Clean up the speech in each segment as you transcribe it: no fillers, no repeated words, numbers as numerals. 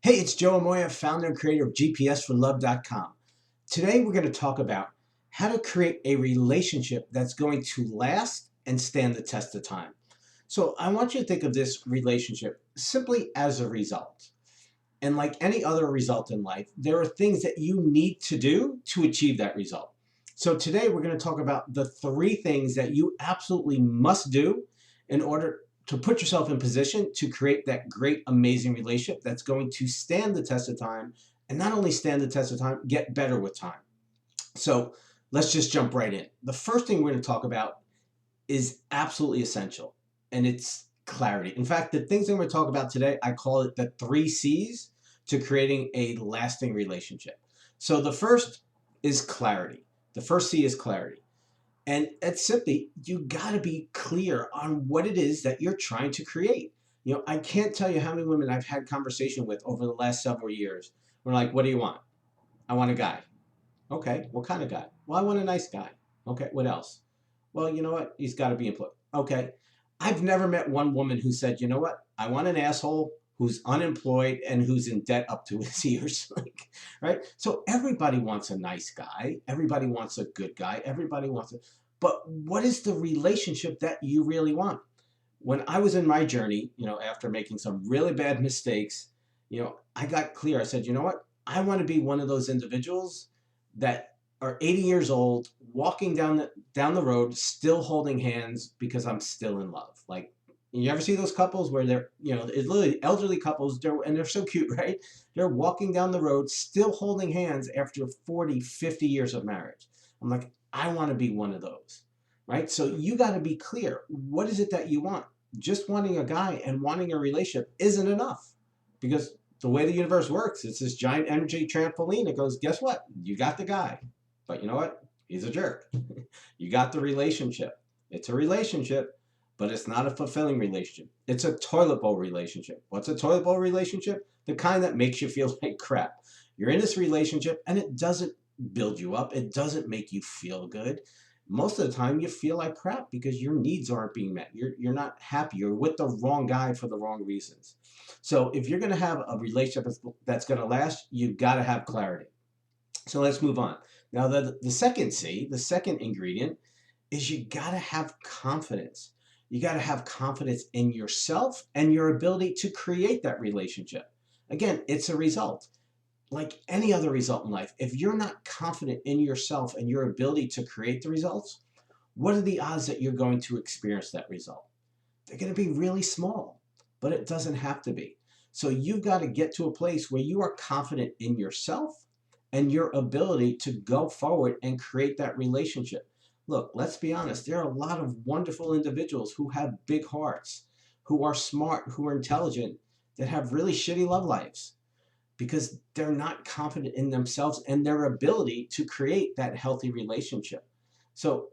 Hey, it's Joe Amoya, founder and creator of GPSforLove.com. Today we're going to talk about how to create a relationship that's going to last and stand the test of time. So I want you to think of this relationship simply as a result. And like any other result in life, there are things that you need to do to achieve that result. So today we're going to talk about the 3 things that you absolutely must do in order to put yourself in position to create that great, amazing relationship that's going to stand the test of time, and not only stand the test of time, get better with time. So let's just jump right in. The first thing we're going to talk about is absolutely essential, and it's clarity. In fact, the things I'm going to talk about today, I call it the 3 C's to creating a lasting relationship. So the first is clarity. The first C is clarity. And it's simply, you got to be clear on what it is that you're trying to create. I can't tell you how many women I've had conversation with over the last several years. We're like, what do you want? I want a guy. Okay, what kind of guy? Well, I want a nice guy. Okay, what else? Well, you know what? He's got to be employed. Okay. I've never met one woman who said, you know what? I want an asshole who's unemployed and who's in debt up to his ears. Right? So everybody wants a nice guy. Everybody wants a good guy. Everybody wants it. But what is the relationship that you really want? When I was in my journey, after making some really bad mistakes, I got clear. I said, you know what? I want to be one of those individuals that are 80 years old, walking down the road, still holding hands because I'm still in love. Like, you ever see those couples where they're, it's literally elderly couples, and they're so cute, right? They're walking down the road, still holding hands after 40, 50 years of marriage. I'm like, I want to be one of those, right? So you got to be clear. What is it that you want? Just wanting a guy and wanting a relationship isn't enough, because the way the universe works, it's this giant energy trampoline. It goes, guess what? You got the guy. But you know what? He's a jerk. You got the relationship. It's a relationship, but it's not a fulfilling relationship. It's a toilet bowl relationship. What's a toilet bowl relationship? The kind that makes you feel like crap. You're in this relationship and it doesn't build you up. It doesn't make you feel good. Most of the time you feel like crap because your needs aren't being met. You're not happy. You're with the wrong guy for the wrong reasons. So if you're going to have a relationship that's going to last, you've got to have clarity. So let's move on. Now, the second C, the second ingredient, is you got to have confidence. You got to have confidence in yourself and your ability to create that relationship. Again, it's a result. Like any other result in life, if you're not confident in yourself and your ability to create the results, what are the odds that you're going to experience that result? They're going to be really small, but it doesn't have to be. So you've got to get to a place where you are confident in yourself and your ability to go forward and create that relationship. Look, let's be honest, there are a lot of wonderful individuals who have big hearts, who are smart, who are intelligent, that have really shitty love lives because they're not confident in themselves and their ability to create that healthy relationship. So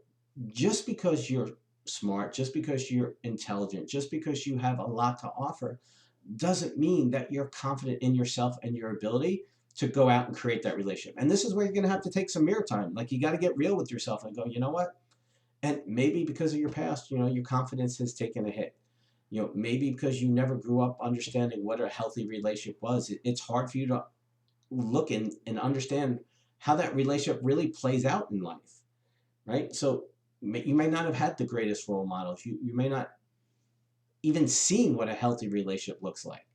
just because you're smart, just because you're intelligent, just because you have a lot to offer, doesn't mean that you're confident in yourself and your ability to go out and create that relationship. And this is where you're going to have to take some mirror time. Like, you got to get real with yourself and go, you know what? And maybe because of your past, your confidence has taken a hit. Maybe because you never grew up understanding what a healthy relationship was. It's hard for you to look and understand how that relationship really plays out in life, right? So you may not have had the greatest role models. You may not even seen what a healthy relationship looks like,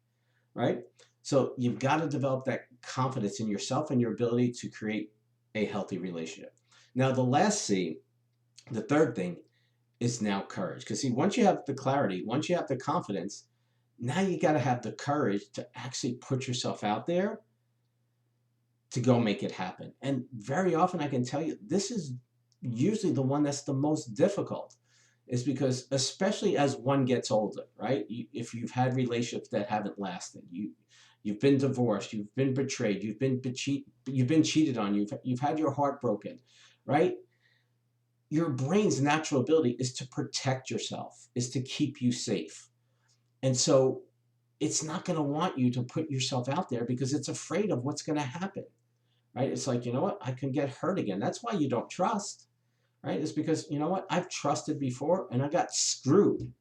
right? So you've got to develop that confidence in yourself and your ability to create a healthy relationship. Now, the last C, the third thing, is now courage. Because see, once you have the clarity, once you have the confidence, now you got to have the courage to actually put yourself out there to go make it happen. And very often I can tell you, this is usually the one that's the most difficult, is because especially as one gets older, right? If you've had relationships that haven't lasted, you've been divorced, you've been betrayed, you've been cheated on, you've had your heart broken, right? Your brain's natural ability is to protect yourself, is to keep you safe. And so it's not going to want you to put yourself out there because it's afraid of what's going to happen, right? It's like, you know what? I can get hurt again. That's why you don't trust, right? It's because, you know what? I've trusted before and I got screwed.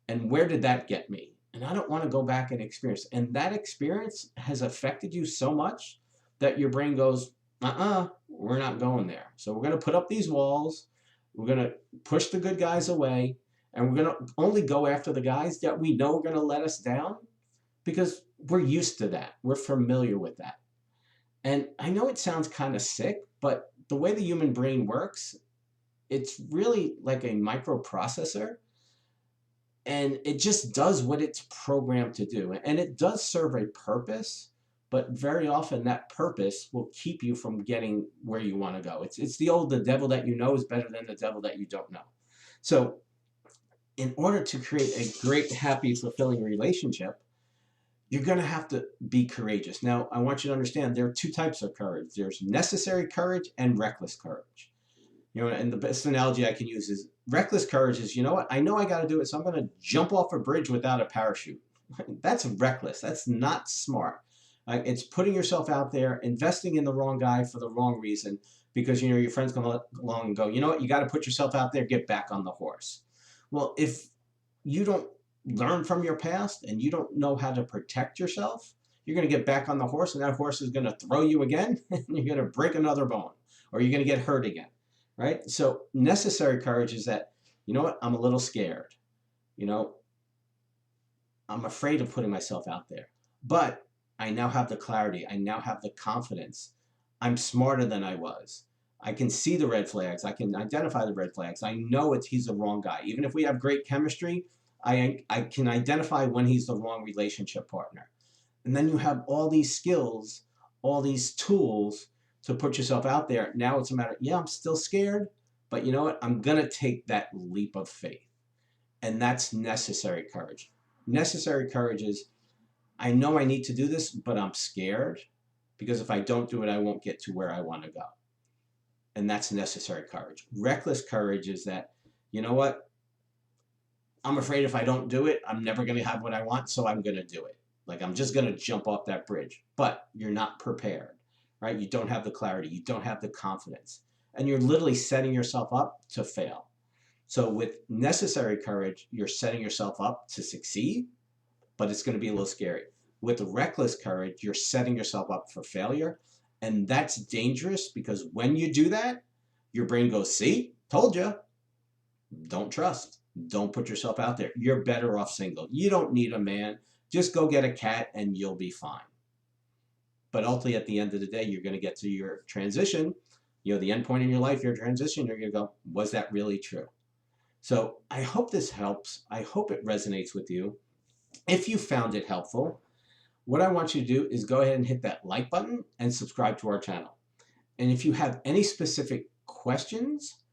And where did that get me? and I don't want to go back and experience. And that experience has affected you so much that your brain goes, we're not going there. So we're going to put up these walls. We're going to push the good guys away. And we're going to only go after the guys that we know are going to let us down because we're used to that. We're familiar with that. And I know it sounds kind of sick, but the way the human brain works, it's really like a microprocessor, and it just does what it's programmed to do. And it does serve a purpose, but very often that purpose will keep you from getting where you want to go. It's the devil that you know is better than the devil that you don't know. So in order to create a great, happy, fulfilling relationship, you're going to have to be courageous. Now, I want you to understand there are two types of courage. There's necessary courage and reckless courage. And the best analogy I can use is reckless courage is, you know what, I know I got to do it, so I'm going to jump off a bridge without a parachute. That's reckless. That's not smart. It's putting yourself out there, investing in the wrong guy for the wrong reason, because, your friends come along and go, you know what, you got to put yourself out there, get back on the horse. Well, if you don't learn from your past and you don't know how to protect yourself, you're going to get back on the horse, and that horse is going to throw you again, and you're going to break another bone, or you're going to get hurt again. Right? So necessary courage is that, you know what, I'm a little scared. I'm afraid of putting myself out there. But I now have the clarity. I now have the confidence. I'm smarter than I was. I can see the red flags. I can identify the red flags. I know he's the wrong guy. Even if we have great chemistry, I can identify when he's the wrong relationship partner. And then you have all these skills, all these tools to put yourself out there. Now it's a matter, I'm still scared, but you know what? I'm going to take that leap of faith. And that's necessary courage. Necessary courage is, I know I need to do this, but I'm scared because if I don't do it, I won't get to where I want to go. And that's necessary courage. Reckless courage is that, you know what? I'm afraid if I don't do it, I'm never going to have what I want, so I'm going to do it. Like, I'm just going to jump off that bridge. But you're not prepared. Right? You don't have the clarity. You don't have the confidence. And you're literally setting yourself up to fail. So with necessary courage, you're setting yourself up to succeed, but it's going to be a little scary. With reckless courage, you're setting yourself up for failure. And that's dangerous because when you do that, your brain goes, see, told you. Don't trust. Don't put yourself out there. You're better off single. You don't need a man. Just go get a cat and you'll be fine. But ultimately, at the end of the day, you're going to get to your transition, the end point in your life, your transition, you're going to go, was that really true? So I hope this helps. I hope it resonates with you. If you found it helpful, what I want you to do is go ahead and hit that like button and subscribe to our channel. And if you have any specific questions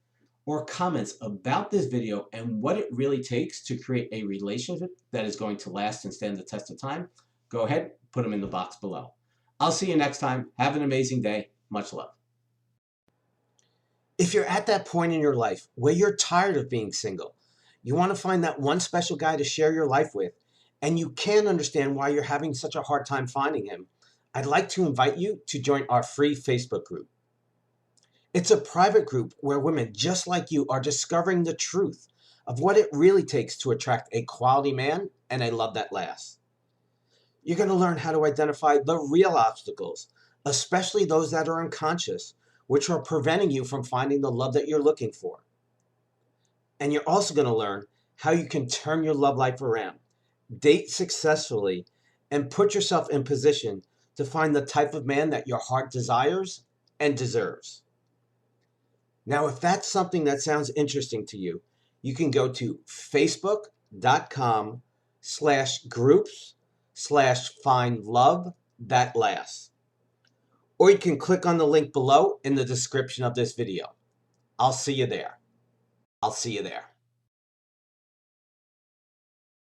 or comments about this video and what it really takes to create a relationship that is going to last and stand the test of time, go ahead, put them in the box below. I'll see you next time. Have an amazing day. Much love. If you're at that point in your life where you're tired of being single, you want to find that one special guy to share your life with, and you can't understand why you're having such a hard time finding him, I'd like to invite you to join our free Facebook group. It's a private group where women just like you are discovering the truth of what it really takes to attract a quality man and a love that lasts. You're going to learn how to identify the real obstacles, especially those that are unconscious, which are preventing you from finding the love that you're looking for. And you're also going to learn how you can turn your love life around, date successfully, and put yourself in position to find the type of man that your heart desires and deserves. Now, if that's something that sounds interesting to you, you can go to facebook.com/groups/find love that lasts. Or you can click on the link below in the description of this video. I'll see you there.